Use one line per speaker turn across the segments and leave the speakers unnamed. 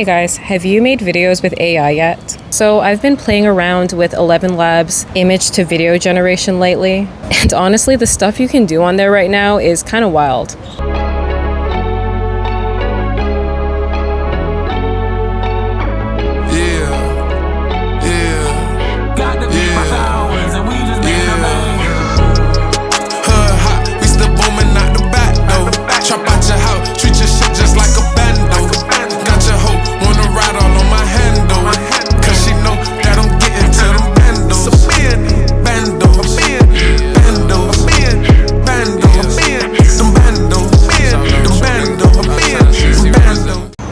Hey guys, have you made videos with AI yet? So I've been playing around with ElevenLabs image to video generation lately, and honestly the stuff you can do on there right now is kind of wild.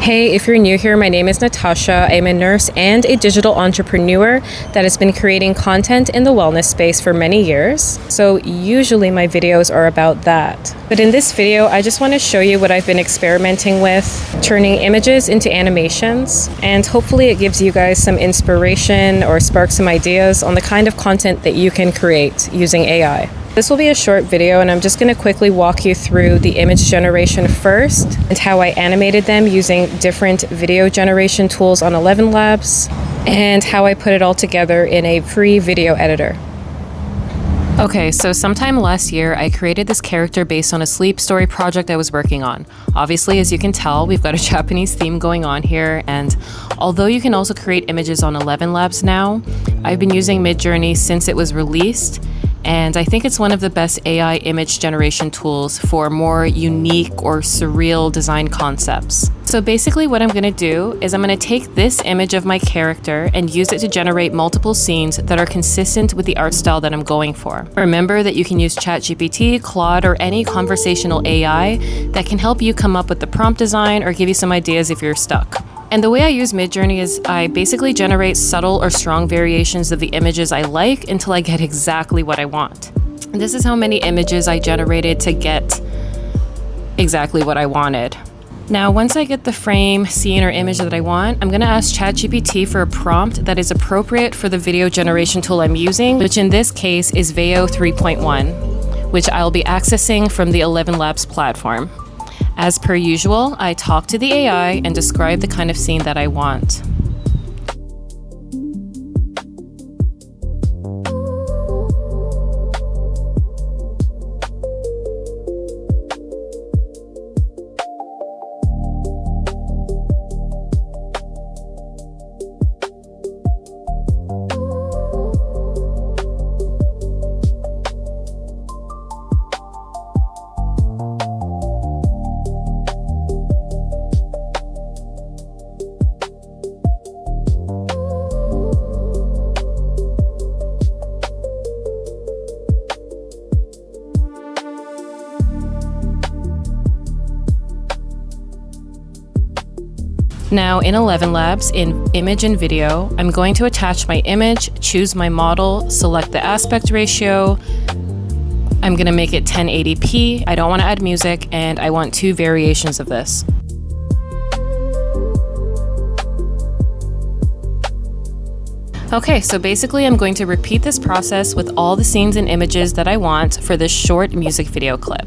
Hey, if you're new here, my name is Natasha. I'm a nurse and a digital entrepreneur that has been creating content in the wellness space for many years. So usually my videos are about that. But in this video, I just want to show you what I've been experimenting with, turning images into animations, and hopefully it gives you guys some inspiration or sparks some ideas on the kind of content that you can create using AI. This will be a short video, and I'm just going to quickly walk you through the image generation first and how I animated them using different video generation tools on ElevenLabs and how I put it all together in a free video editor. Okay, so sometime last year, I created this character based on a sleep story project I was working on. Obviously, as you can tell, we've got a Japanese theme going on here, and although you can also create images on ElevenLabs now, I've been using Midjourney since it was released, and I think it's one of the best AI image generation tools for more unique or surreal design concepts. So basically what I'm going to do is I'm going to take this image of my character and use it to generate multiple scenes that are consistent with the art style that I'm going for. Remember that you can use ChatGPT, Claude, or any conversational AI that can help you come up with the prompt design or give you some ideas if you're stuck. And the way I use Midjourney is I basically generate subtle or strong variations of the images I like until I get exactly what I want. And this is how many images I generated to get exactly what I wanted. Now, once I get the frame, scene, or image that I want, I'm going to ask ChatGPT for a prompt that is appropriate for the video generation tool I'm using, which in this case is Veo 3.1, which I'll be accessing from the ElevenLabs platform. As per usual, I talk to the AI and describe the kind of scene that I want. Now in ElevenLabs, in Image and Video, I'm going to attach my image, choose my model, select the aspect ratio. I'm going to make it 1080p. I don't want to add music, and I want 2 variations of this. Okay, so basically I'm going to repeat this process with all the scenes and images that I want for this short music video clip.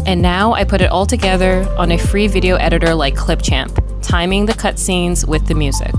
And now I put it all together on a free video editor like Clipchamp, timing the cutscenes with the music.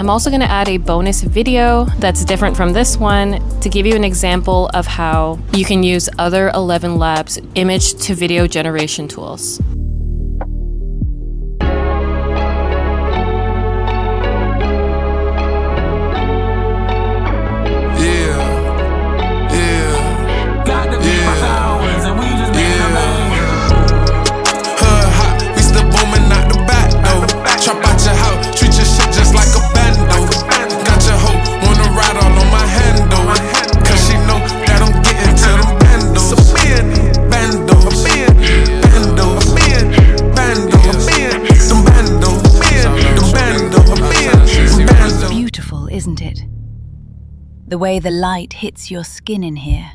I'm also going to add a bonus video that's different from this one to give you an example of how you can use other ElevenLabs image to video generation tools.
Isn't it? The way the light hits your skin in here.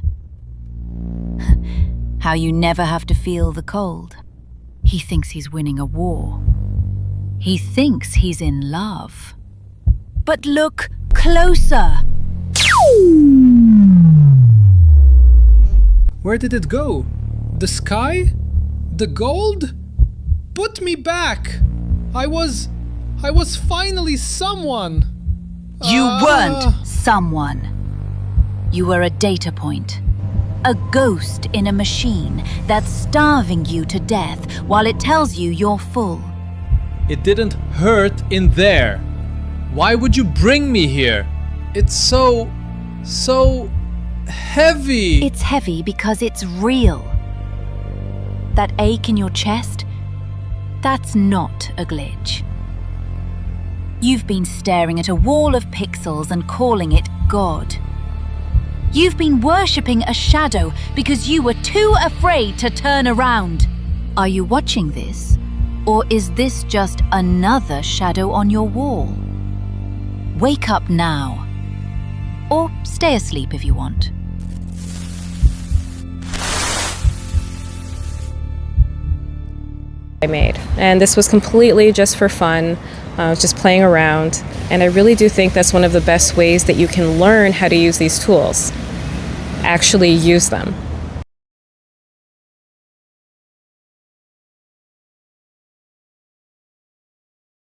How you never have to feel the cold. He thinks he's winning a war. He thinks he's in love. But look closer!
Where did it go? The sky? The gold? Put me back! I was finally someone!
You weren't someone. You were a data point. A ghost in a machine that's starving you to death while it tells you you're full.
It didn't hurt in there. Why would you bring me here? It's so heavy.
It's heavy because it's real. That ache in your chest, that's not a glitch. You've been staring at a wall of pixels and calling it God. You've been worshipping a shadow because you were too afraid to turn around. Are you watching this? Or is this just another shadow on your wall? Wake up now. Or stay asleep if you want.
I made, and this was completely just for fun. I was just playing around, and I really do think that's one of the best ways that you can learn how to use these tools. Actually use them.